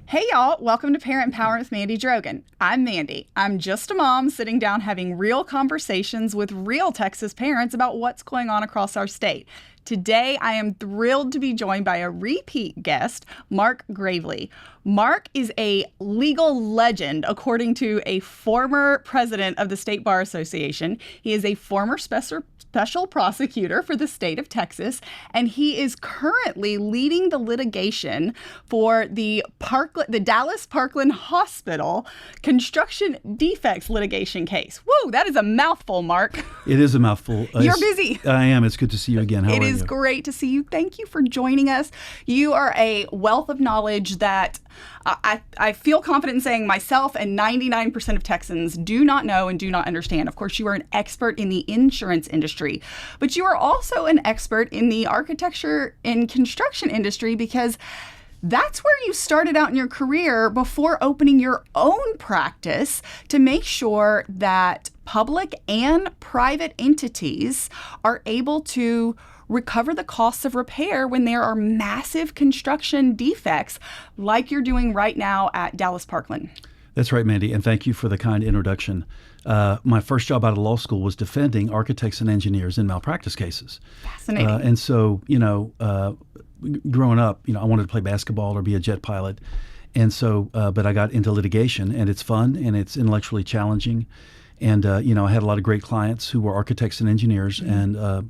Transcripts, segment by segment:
Hey y'all, welcome to Parent Empowerment with Mandy Drogin. I'm Mandy. I'm just a mom sitting down having real conversations with real Texas parents about what's going on across our state. Today, I am thrilled to be joined by a repeat guest, Marc Gravely. Marc is a legal legend, according to a former president of the State Bar Association. He is a former special prosecutor for the state of Texas, and he is currently leading the litigation for the Dallas Parkland Hospital construction defects litigation case. Whoa, that is a mouthful, Marc. It is a mouthful. You're busy. I am. It's good to see you again. How are you? It is great to see you. Thank you for joining us. You are a wealth of knowledge that I feel confident in saying myself and 99% of Texans do not know and do not understand. Of course, you are an expert in the insurance industry, but you are also an expert in the architecture and construction industry because that's where you started out in your career before opening your own practice to make sure that public and private entities are able to recover the costs of repair when there are massive construction defects like you're doing right now at Dallas Parkland. That's right, Mandy, and thank you for the kind introduction. My first job out of law school was defending architects and engineers in malpractice cases. Fascinating. And so, growing up, I wanted to play basketball or be a jet pilot. And so, but I got into litigation, and it's fun and it's intellectually challenging. And, I had a lot of great clients who were architects and engineers, and,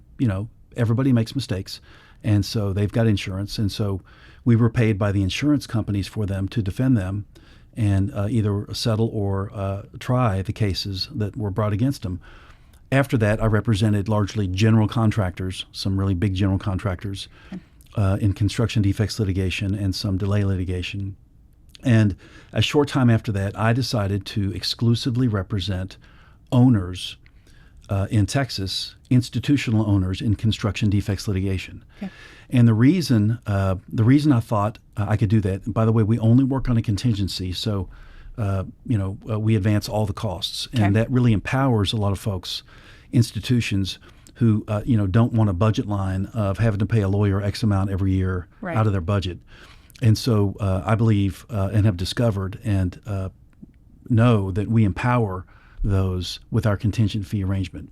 everybody makes mistakes. And so they've got insurance. And so we were paid by the insurance companies for them to defend them and either settle or try the cases that were brought against them. After that, I represented largely general contractors, some really big general contractors in construction defects litigation and some delay litigation. And a short time after that, I decided to exclusively represent owners in Texas, institutional owners in construction defects litigation. Okay. And the reason I thought I could do that, and by the way, we only work on a contingency, so we advance all the costs, and that really empowers a lot of folks, institutions who don't want a budget line of having to pay a lawyer X amount every year out of their budget. And so I believe and have discovered and know that we empower those with our contingent fee arrangement.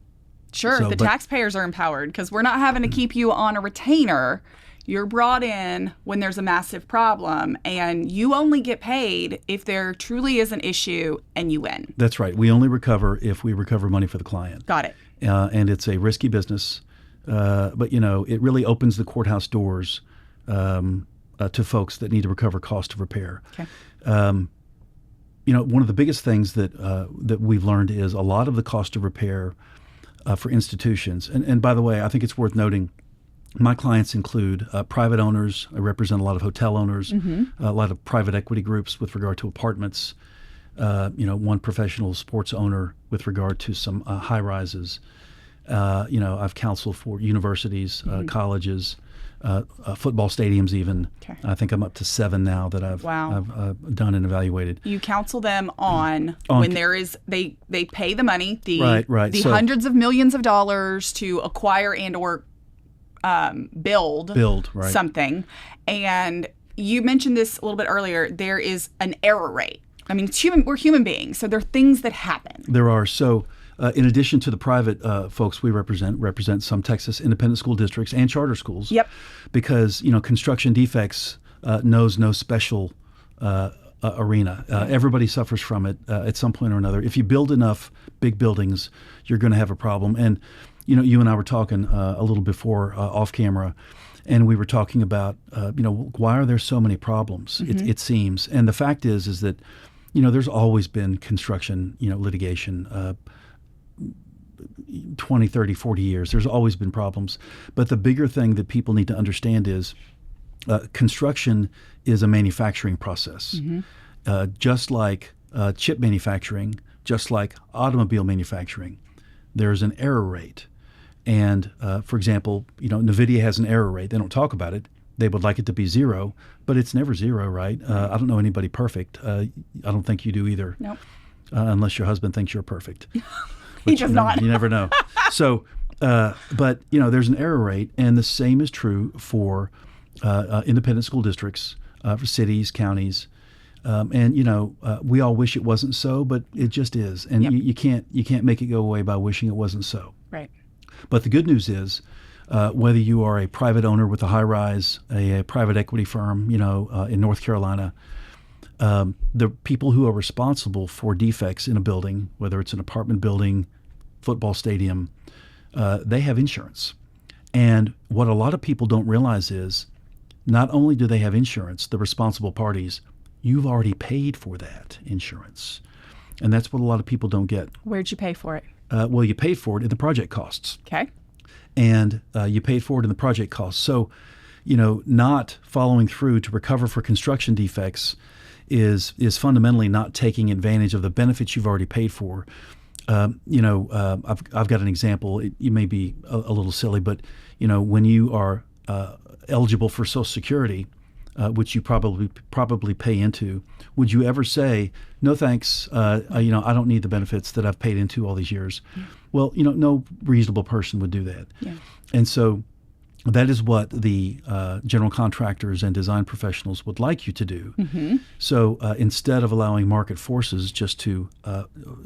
Sure, but taxpayers are empowered because we're not having to keep you on a retainer. You're brought in when there's a massive problem, and you only get paid if there truly is an issue and you win. That's right. We only recover if we recover money for the client. Got it. And it's a risky business, but it really opens the courthouse doors to folks that need to recover cost of repair. Okay. One of the biggest things that we've learned is a lot of the cost of repair for institutions. And by the way, I think it's worth noting, my clients include private owners. I represent a lot of hotel owners, a lot of private equity groups with regard to apartments, one professional sports owner with regard to some high rises. I've counseled for universities, colleges, football stadiums even. Okay. I think I'm up to 7 now that I've done and evaluated. You counsel them on when there is they pay the money, the so, hundreds of millions of dollars to acquire and or build something. And you mentioned this a little bit earlier. There is an error rate. I mean, we're human beings, so there are things that happen. There are. So in addition to the private folks we represent some Texas independent school districts and charter schools. Yep. Because, construction defects knows no special arena. Everybody suffers from it at some point or another. If you build enough big buildings, you're going to have a problem. And, you and I were talking a little before off camera, and we were talking about, why are there so many problems, it seems. And the fact is that, there's always been construction, litigation, 20, 30, 40 years. There's always been problems. But the bigger thing that people need to understand is construction is a manufacturing process. Just like chip manufacturing, just like automobile manufacturing, there's an error rate. And for example, NVIDIA has an error rate. They don't talk about it. They would like it to be 0, but it's never 0, right? I don't know anybody perfect. I don't think you do either. Nope. Unless your husband thinks you're perfect. He does not. You never know. So But there's an error rate, and the same is true for independent school districts, for cities, counties, and we all wish it wasn't so, but it just is, and Yep. you can't make it go away by wishing it wasn't so. Right. But the good news is, whether you are a private owner with a high rise, a private equity firm, in North Carolina, the people who are responsible for defects in a building, whether it's an apartment building, football stadium, they have insurance. And what a lot of people don't realize is, not only do they have insurance, the responsible parties, you've already paid for that insurance. And that's what a lot of people don't get. Where'd you pay for it? Well, you paid for it in the project costs. Okay. And you paid for it in the project costs. So, not following through to recover for construction defects is fundamentally not taking advantage of the benefits you've already paid for. I've got an example. It may be a little silly, but when you are eligible for Social Security, which you probably pay into, would you ever say, no thanks, I don't need the benefits that I've paid into all these years? Yeah. Well, no reasonable person would do that. Yeah. And so that is what the general contractors and design professionals would like you to do. Mm-hmm. So instead of allowing market forces just to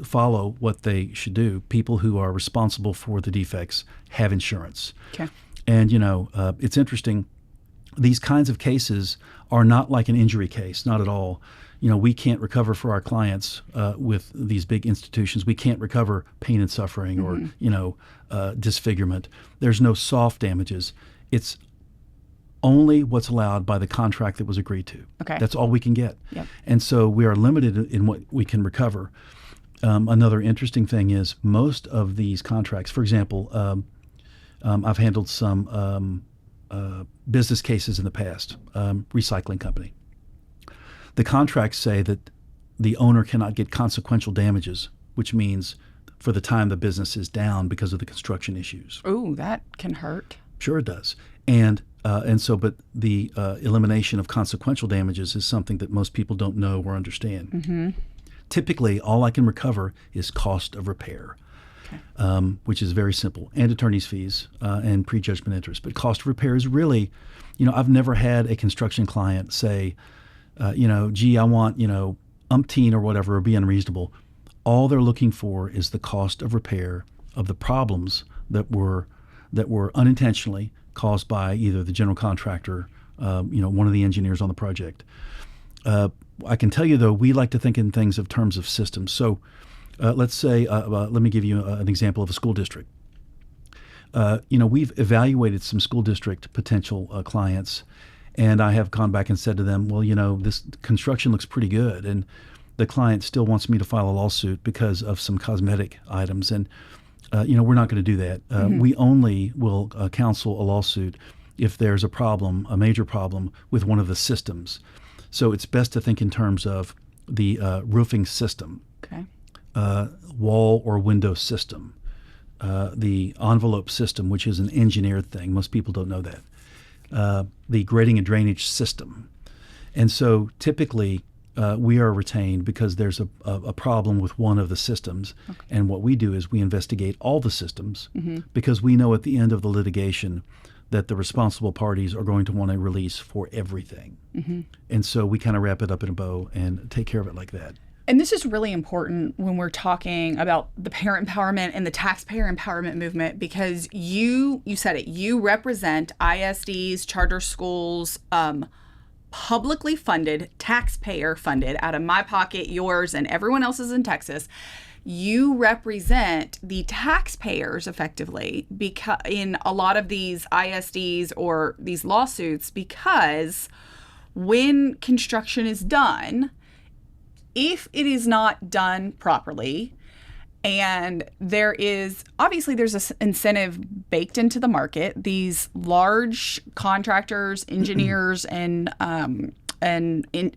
follow what they should do, people who are responsible for the defects have insurance. Okay. And, it's interesting. These kinds of cases are not like an injury case, not at all. We can't recover for our clients with these big institutions. We can't recover pain and suffering Mm-hmm. or, disfigurement. There's no soft damages. It's only what's allowed by the contract that was agreed to. Okay. That's all we can get. Yep. And so we are limited in what we can recover. Another interesting thing is most of these contracts, for example, I've handled some business cases in the past, recycling company. The contracts say that the owner cannot get consequential damages, which means for the time the business is down because of the construction issues. Ooh, that can hurt. Sure it does. But the elimination of consequential damages is something that most people don't know or understand. Mm-hmm. Typically, all I can recover is cost of repair. Okay. Which is very simple, and attorney's fees and prejudgment interest. But cost of repair is really, I've never had a construction client say, gee, I want, umpteen or whatever, or be unreasonable. All they're looking for is the cost of repair of the problems that were unintentionally caused by either the general contractor, one of the engineers on the project. I can tell you, though, we like to think in things of terms of systems. So let's say, let me give you an example of a school district. We've evaluated some school district potential clients, and I have gone back and said to them, well, this construction looks pretty good, and the client still wants me to file a lawsuit because of some cosmetic items, and we're not going to do that. Mm-hmm. We only will counsel a lawsuit if there's a major problem with one of the systems. So it's best to think in terms of the roofing system. Okay. Wall or window system, the envelope system, which is an engineered thing. Most people don't know that. The grading and drainage system. And so typically we are retained because there's a problem with one of the systems. Okay. And what we do is we investigate all the systems mm-hmm. because we know at the end of the litigation that the responsible parties are going to want a release for everything. Mm-hmm. And so we kind of wrap it up in a bow and take care of it like that. And this is really important when we're talking about the parent empowerment and the taxpayer empowerment movement, because you said it, you represent ISDs, charter schools, publicly funded, taxpayer funded, out of my pocket, yours, and everyone else's in Texas. You represent the taxpayers effectively in a lot of these ISDs or these lawsuits, because when construction is done, if it is not done properly, and there's an incentive baked into the market, these large contractors, engineers, and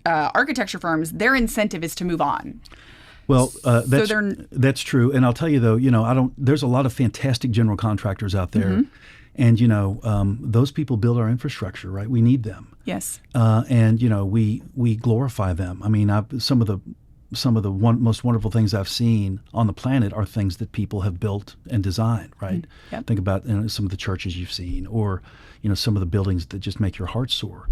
architecture firms, their incentive is to move on. Well, that's true. And I'll tell you, though, there's a lot of fantastic general contractors out there. Mm-hmm. And, those people build our infrastructure, right? We need them. Yes. And, we glorify them. I mean, some of some of the most wonderful things I've seen on the planet are things that people have built and designed, right? Yep. Think about some of the churches you've seen, or some of the buildings that just make your heart soar.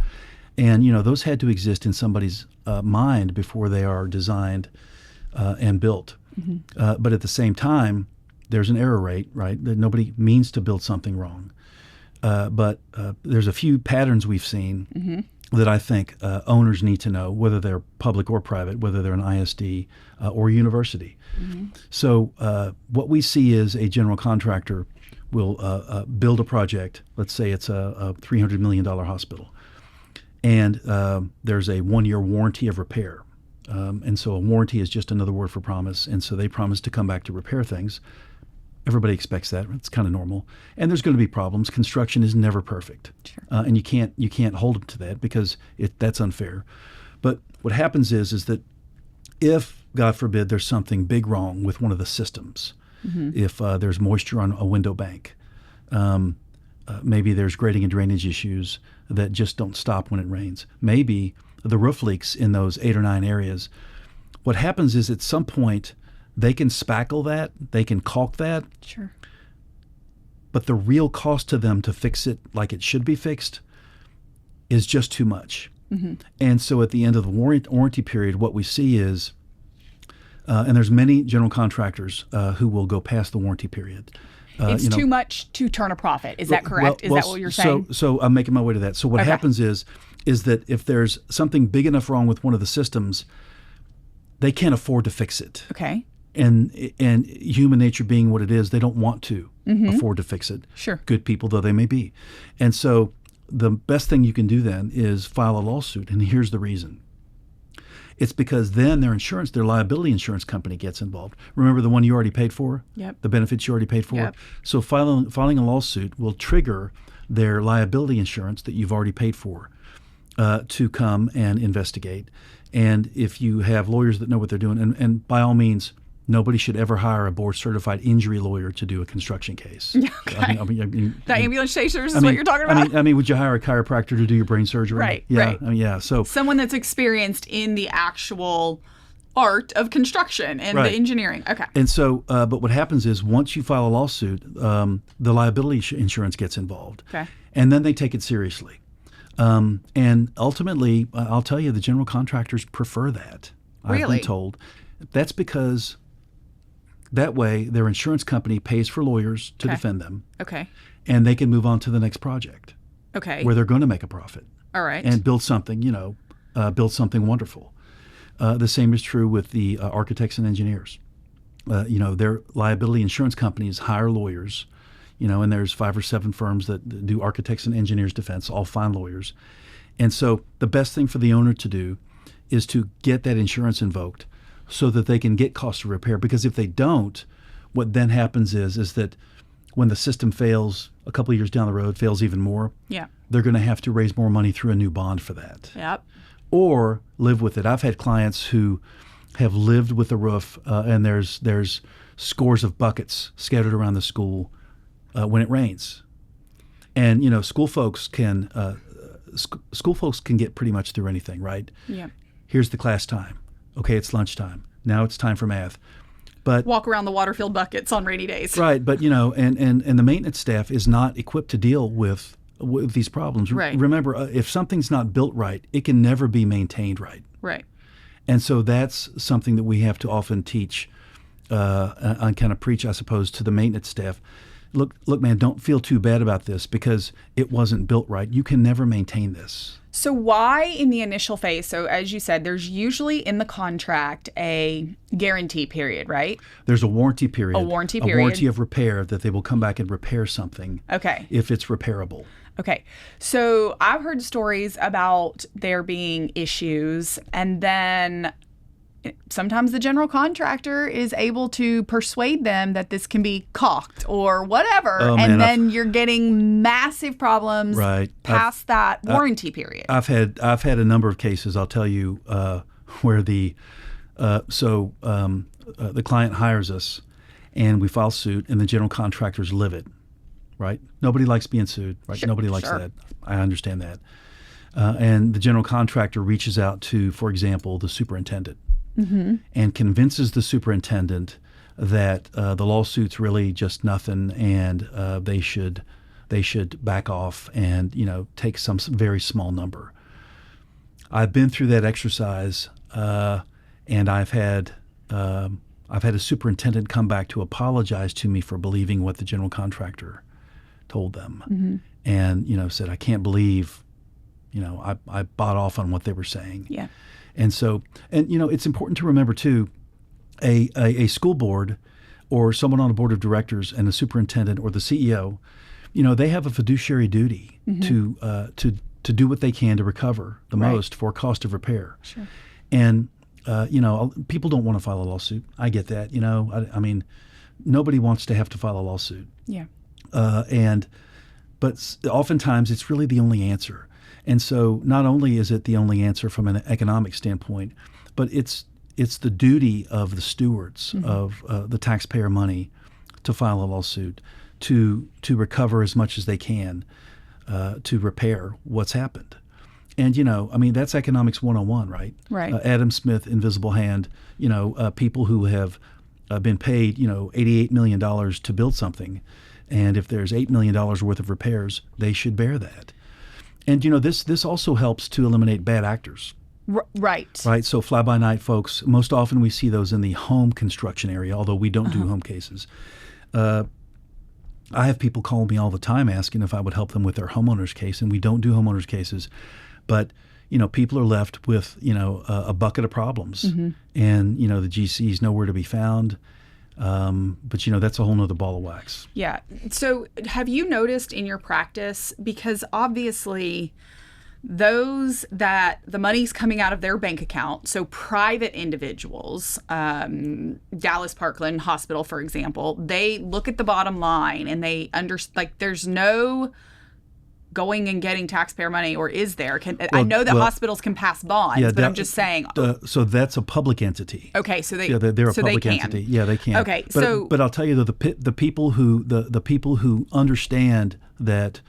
And those had to exist in somebody's mind before they are designed and built. But at the same time, there's an error rate, right? That nobody means to build something wrong. But there's a few patterns we've seen that I think owners need to know, whether they're public or private, whether they're an ISD or university. So what we see is a general contractor will build a project. Let's say it's a $300 million hospital. And there's a 1-year warranty of repair. And so a warranty is just another word for promise. And so they promise to come back to repair things. Everybody expects that. It's kind of normal. And there's going to be problems. Construction is never perfect. Sure. And you can't hold them to that because that's unfair. But what happens is that if, God forbid, there's something big wrong with one of the systems, if there's moisture on a window bank, maybe there's grading and drainage issues that just don't stop when it rains. Maybe the roof leaks in those 8 or 9 areas. What happens is at some point they can spackle that, they can caulk that. Sure. But the real cost to them to fix it like it should be fixed is just too much. And so at the end of the warranty period, what we see is, and there's many general contractors who will go past the warranty period. It's too much to turn a profit. Is that correct? Is that what you're saying? So I'm making my way to that. So what happens is that if there's something big enough wrong with one of the systems, they can't afford to fix it. Okay. And human nature being what it is, they don't want to afford to fix it. Sure. Good people though they may be. And so the best thing you can do then is file a lawsuit. And here's the reason. It's because then their liability insurance company gets involved. Remember the one you already paid for? Yep. The benefits you already paid for? Yep. So filing a lawsuit will trigger their liability insurance that you've already paid for to come and investigate. And if you have lawyers that know what they're doing, and by all means, nobody should ever hire a board-certified injury lawyer to do a construction case. Okay. I mean, the ambulance chasers is what you're talking about? I mean, would you hire a chiropractor to do your brain surgery? Right, Yeah. right. I mean, yeah. So someone that's experienced in the actual art of construction and the engineering. Okay. And so, but what happens is once you file a lawsuit, the liability insurance gets involved. Okay. And then they take it seriously. And ultimately, I'll tell you, the general contractors prefer that. Really? I've been told. That's because that way their insurance company pays for lawyers to defend them. Okay. And they can move on to the next project. Okay. Where they're going to make a profit. All right. And build something, build something wonderful. The same is true with the architects and engineers. Their liability insurance companies hire lawyers, and there's 5 or 7 firms that do architects and engineers defense, all fine lawyers. And so the best thing for the owner to do is to get that insurance invoked so that they can get cost of repair. Because if they don't, what then happens is that when the system fails a couple of years down the road, fails even more, they're going to have to raise more money through a new bond for that. Yep. Or live with it. I've had clients who have lived with the roof, and there's scores of buckets scattered around the school when it rains. And school folks can get pretty much through anything, right? Yeah. Here's the class time. Okay, it's lunchtime. Now it's time for math. But walk around the water-filled buckets on rainy days. Right, but and the maintenance staff is not equipped to deal with these problems. Right. Remember, if something's not built right, it can never be maintained right. Right. And so that's something that we have to often teach and kind of preach, I suppose, to the maintenance staff. Look, man, don't feel too bad about this because it wasn't built right. You can never maintain this. So why in the initial phase? So as you said, there's usually in the contract a guarantee period, right? There's a warranty period. A warranty period. A warranty of repair that they will come back and repair something. Okay. If it's repairable. Okay. So I've heard stories about there being issues, and then sometimes the general contractor is able to persuade them that this can be caulked or whatever, then you're getting massive problems past that warranty period. I've had a number of cases, I'll tell you, where the client hires us and we file suit and the general contractor's livid, right? Nobody likes being sued, right? Sure, Nobody likes that. I understand that. And the general contractor reaches out to, for example, the superintendent. and convinces the superintendent that the lawsuit's really just nothing, and they should back off and take some very small number. I've been through that exercise, and I've had a superintendent come back to apologize to me for believing what the general contractor told them, and said, I can't believe I bought off on what they were saying. Yeah. And so, it's important to remember too, a school board or someone on a board of directors and the superintendent or the CEO, they have a fiduciary duty to do what they can to recover the most for cost of repair. Sure. And people don't want to file a lawsuit. I get that. I mean, nobody wants to have to file a lawsuit. Yeah. But oftentimes it's really the only answer. And so not only is it the only answer from an economic standpoint, but it's the duty of the stewards of the taxpayer money to file a lawsuit, to recover as much as they can, to repair what's happened. And, that's economics 101, right? Right. Adam Smith, Invisible Hand, people who have been paid, $88 million to build something. And if there's $8 million worth of repairs, they should bear that. And, this also helps to eliminate bad actors. Right. Right. So fly-by-night folks, most often we see those in the home construction area, although we don't do home cases. I have people call me all the time asking if I would help them with their homeowner's case, and we don't do homeowners cases. But, people are left with, a bucket of problems, and, the GC is nowhere to be found. But, that's a whole nother ball of wax. Yeah. So have you noticed in your practice, because obviously those that the money's coming out of their bank account, so private individuals, Dallas Parkland Hospital, for example, they look at the bottom line and they there's no going and getting taxpayer money, or is there? I know that hospitals can pass bonds, but I'm just saying. So that's a public entity. Okay, so they're a public entity. Yeah, they can. Okay, but I'll tell you though, the people who understand that,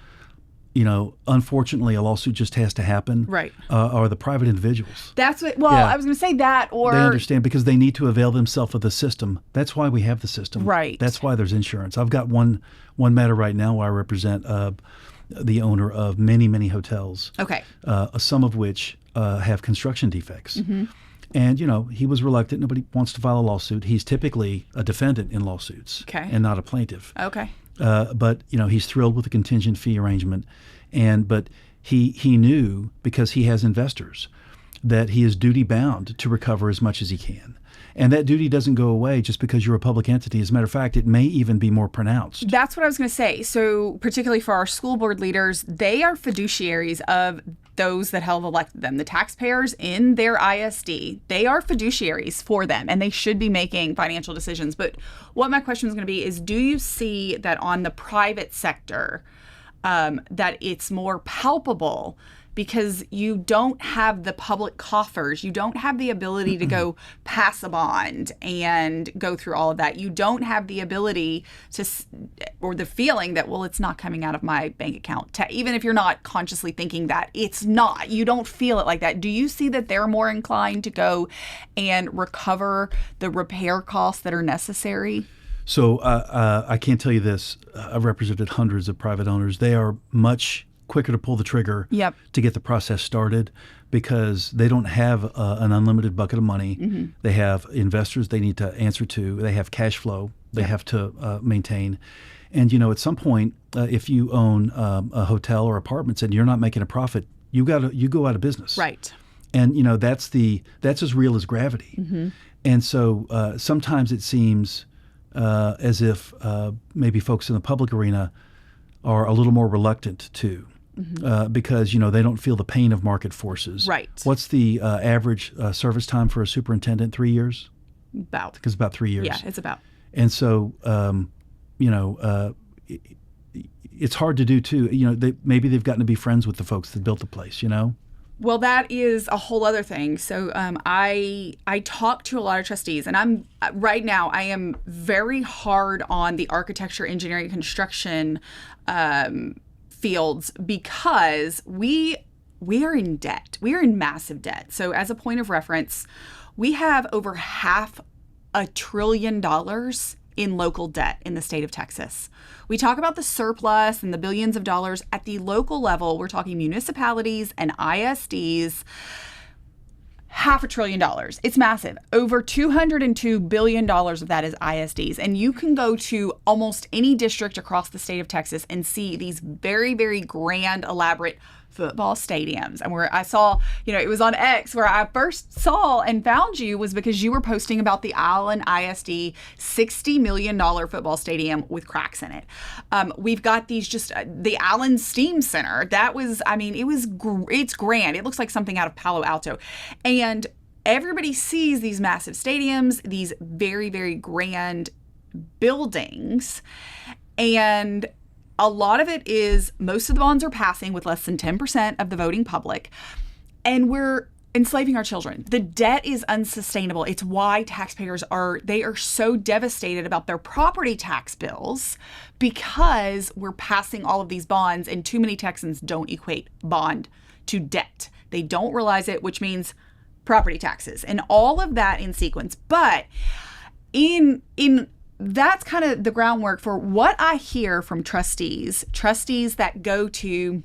unfortunately a lawsuit just has to happen. Right. Are the private individuals. That's what. Well, I was going to say that, or they understand because they need to avail themselves of the system. That's why we have the system. Right. That's why there's insurance. I've got one matter right now where I represent the owner of many, many hotels. Okay. Some of which have construction defects. And, he was reluctant. Nobody wants to file a lawsuit. He's typically a defendant in lawsuits and not a plaintiff. Okay. But, he's thrilled with the contingent fee arrangement. But he knew, because he has investors, that he is duty bound to recover as much as he can. And that duty doesn't go away just because you're a public entity. As a matter of fact, it may even be more pronounced. That's what I was going to say. So particularly for our school board leaders, they are fiduciaries of those that have elected them. The taxpayers in their ISD, they are fiduciaries for them, and they should be making financial decisions. But what my question is going to be is, do you see that on the private sector, that it's more palpable? Because you don't have the public coffers. You don't have the ability to go pass a bond and go through all of that. You don't have the ability to, or the feeling that, well, it's not coming out of my bank account. Even if you're not consciously thinking that, it's not. You don't feel it like that. Do you see that they're more inclined to go and recover the repair costs that are necessary? So I can't tell you this. I've represented hundreds of private owners. They are much quicker to pull the trigger to get the process started because they don't have an unlimited bucket of money. They have investors they need to answer to. They have cash flow they have to maintain. And, at some point, if you own a hotel or apartments and you're not making a profit, you go out of business. Right. And, that's as real as gravity. And so sometimes it seems as if maybe folks in the public arena are a little more reluctant to. Because, they don't feel the pain of market forces. Right. What's the average service time for a superintendent? 3 years? About. It's about 3 years. Yeah, it's about. And so, it's hard to do, too. Maybe they've gotten to be friends with the folks that built the place, Well, that is a whole other thing. So I talk to a lot of trustees, and right now I am very hard on the architecture, engineering, construction fields because we are in debt. We are in massive debt. So as a point of reference, We have over $500 billion in local debt in the state of Texas. We talk about the surplus and the billions of dollars at the local level. We're talking municipalities and ISDs. $500 billion. It's massive. Over $202 billion of that is ISDs. And you can go to almost any district across the state of Texas and see these very, very grand, elaborate football stadiums. And where I saw, it was on X where I first saw and found you was because you were posting about the Allen ISD $60 million football stadium with cracks in it. We've got these the Allen Steam Center. That was, it's grand. It looks like something out of Palo Alto. And everybody sees these massive stadiums, these very, very grand buildings. And a lot of it is most of the bonds are passing with less than 10% of the voting public. And we're enslaving our children. The debt is unsustainable. It's why taxpayers are so devastated about their property tax bills because we're passing all of these bonds and too many Texans don't equate bond to debt. They don't realize it, which means property taxes and all of that in sequence. But that's kind of the groundwork for what I hear from trustees that go to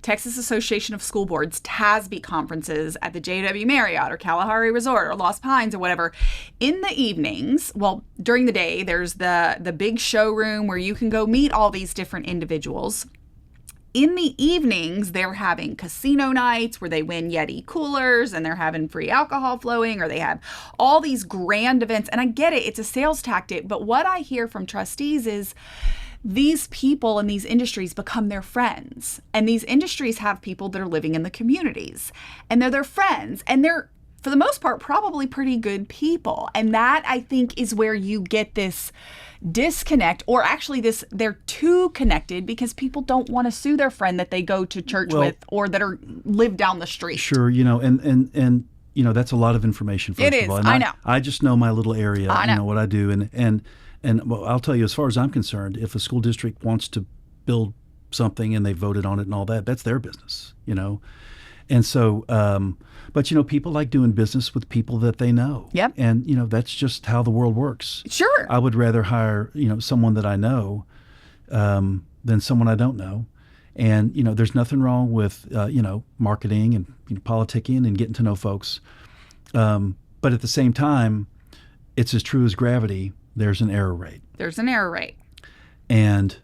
Texas Association of School Boards, TASB conferences at the JW Marriott or Kalahari Resort or Lost Pines or whatever. In the evenings, during the day, there's the big showroom where you can go meet all these different individuals. In the evenings, they're having casino nights where they win Yeti coolers and they're having free alcohol flowing, or they have all these grand events. And I get it, it's a sales tactic. But what I hear from trustees is these people in these industries become their friends. And these industries have people that are living in the communities and they're their friends. And they're, for the most part, probably pretty good people. And that, I think, is where you get this disconnect, or actually they're too connected because people don't want to sue their friend that they go to church with or that live down the street. Sure, and that's a lot of information, first of all. And I know. I just know my little area, what I do. And I'll tell you, as far as I'm concerned, if a school district wants to build something and they voted on it and all that, that's their business, And so, but people like doing business with people that they know. Yep. And that's just how the world works. Sure. I would rather hire someone that I know than someone I don't know. And there's nothing wrong with marketing and politicking and getting to know folks. But at the same time, it's as true as gravity. There's an error rate. And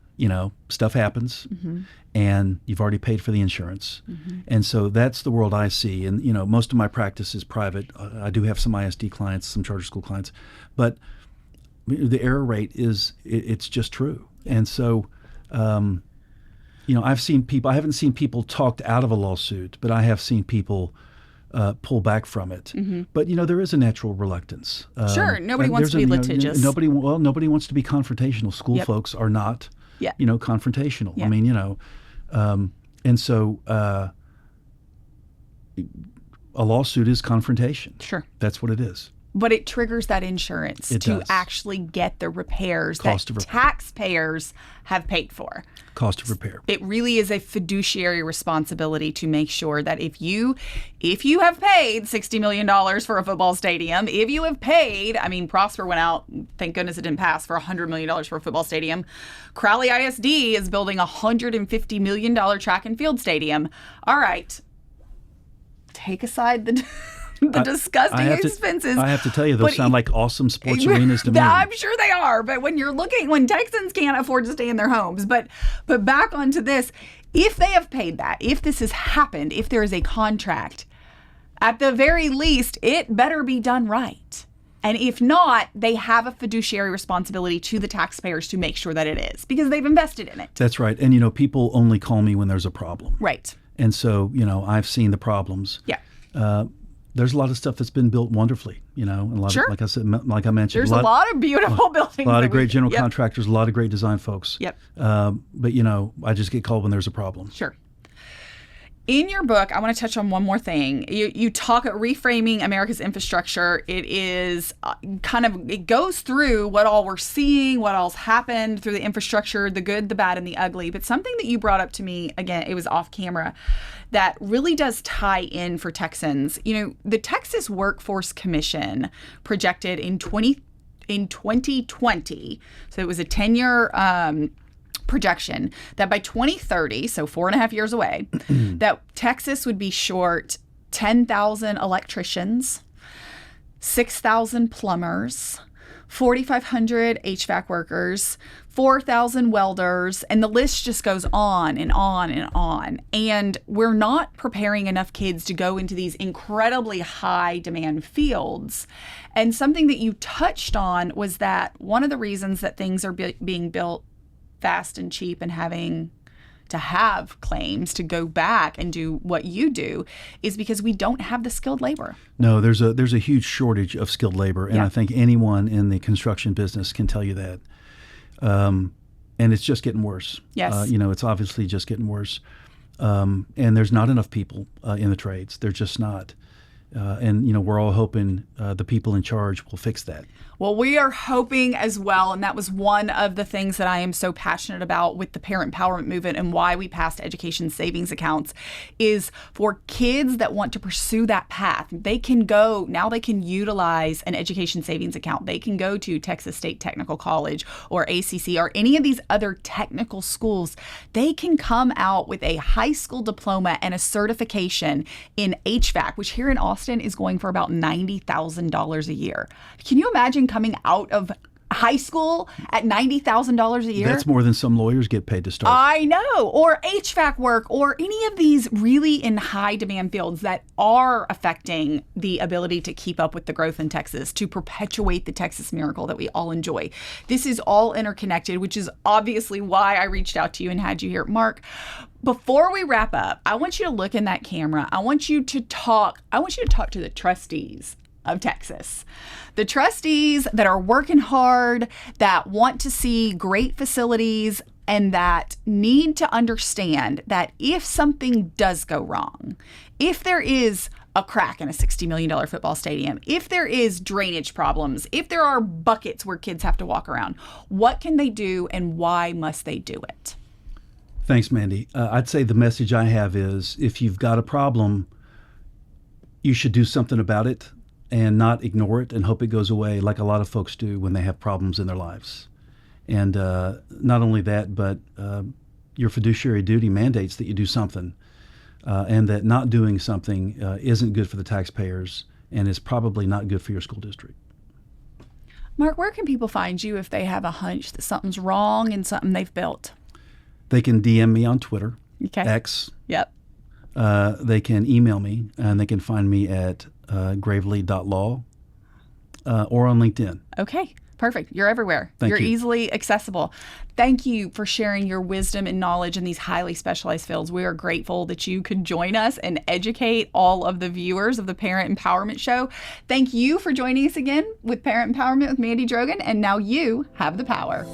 stuff happens. Mm-hmm. And you've already paid for the insurance. Mm-hmm. And so that's the world I see. And, most of my practice is private. I do have some ISD clients, some charter school clients. But the error rate it's just true. And so, I've seen people, I haven't seen people talked out of a lawsuit, but I have seen people pull back from it. Mm-hmm. But, there is a natural reluctance. Sure. Nobody wants to be litigious. Nobody wants to be confrontational. School folks are not, confrontational. Yeah. And so a lawsuit is confrontation. Sure. That's what it is. But it triggers that insurance to actually get the repairs that taxpayers have paid for. Cost of repair. It really is a fiduciary responsibility to make sure that if you have paid $60 million for a football stadium, if you have paid, Prosper went out, thank goodness it didn't pass, for $100 million for a football stadium. Crowley ISD is building a $150 million track and field stadium. All right. Take aside the disgusting expenses. I have to tell you, those sound like awesome sports arenas to me. I'm sure they are, but when Texans can't afford to stay in their homes. But back onto this, if they have paid that, if this has happened, if there is a contract, at the very least, it better be done right. And if not, they have a fiduciary responsibility to the taxpayers to make sure that it is, because they've invested in it. That's right. And, people only call me when there's a problem. Right. And so, I've seen the problems. Yeah. There's a lot of stuff that's been built wonderfully, and a lot sure. of, like I said, like I mentioned, there's a lot of beautiful buildings. A lot of great general contractors, a lot of great design folks. Yep. But I just get called when there's a problem. Sure. In your book, I want to touch on one more thing. You talk at reframing America's infrastructure. It is it goes through what all we're seeing, what all's happened through the infrastructure, the good, the bad, and the ugly. But something that you brought up to me, again, it was off camera, that really does tie in for Texans. The Texas Workforce Commission projected in 2020, so it was a 10-year projection, that by 2030, so 4.5 years away, that Texas would be short 10,000 electricians, 6,000 plumbers, 4,500 HVAC workers, 4,000 welders, and the list just goes on and on and on. And we're not preparing enough kids to go into these incredibly high demand fields. And something that you touched on was that one of the reasons that things are being built fast and cheap and having to have claims to go back and do what you do is because we don't have the skilled labor. No, there's a huge shortage of skilled labor, and Yeah. I think anyone in the construction business can tell you that. And it's just getting worse. Yes. It's obviously just getting worse. And there's not enough people in the trades. They're just not. And we're all hoping the people in charge will fix that. Well, we are hoping as well, and that was one of the things that I am so passionate about with the parent empowerment movement and why we passed education savings accounts, is for kids that want to pursue that path. They can utilize an education savings account. They can go to Texas State Technical College or ACC or any of these other technical schools. They can come out with a high school diploma and a certification in HVAC, which here in Austin is going for about $90,000 a year. Can you imagine coming out of high school at $90,000 a year? That's more than some lawyers get paid to start. I know. Or HVAC work, or any of these really in high demand fields that are affecting the ability to keep up with the growth in Texas, to perpetuate the Texas miracle that we all enjoy. This is all interconnected, which is obviously why I reached out to you and had you here. Marc, before we wrap up, I want you to look in that camera. I want you to talk to the trustees of Texas. The trustees that are working hard, that want to see great facilities, and that need to understand that if something does go wrong, if there is a crack in a $60 million football stadium, if there is drainage problems, if there are buckets where kids have to walk around, what can they do and why must they do it? Thanks, Mandy. I'd say the message I have is if you've got a problem, you should do something about it and not ignore it and hope it goes away like a lot of folks do when they have problems in their lives. And not only that, but your fiduciary duty mandates that you do something, and that not doing something isn't good for the taxpayers and is probably not good for your school district. Marc, where can people find you if they have a hunch that something's wrong in something they've built? They can DM me on Twitter, Okay. X. Yep. They can email me, and they can find me at gravely.law or on LinkedIn. Okay. Perfect. You're everywhere. Thank You're you. easily accessible. Thank you for sharing your wisdom and knowledge in these highly specialized fields. We are grateful that you could join us and educate all of the viewers of the Parent Empowerment Show. Thank you for joining us again with Parent Empowerment with Mandy Drogin. And now you have the power.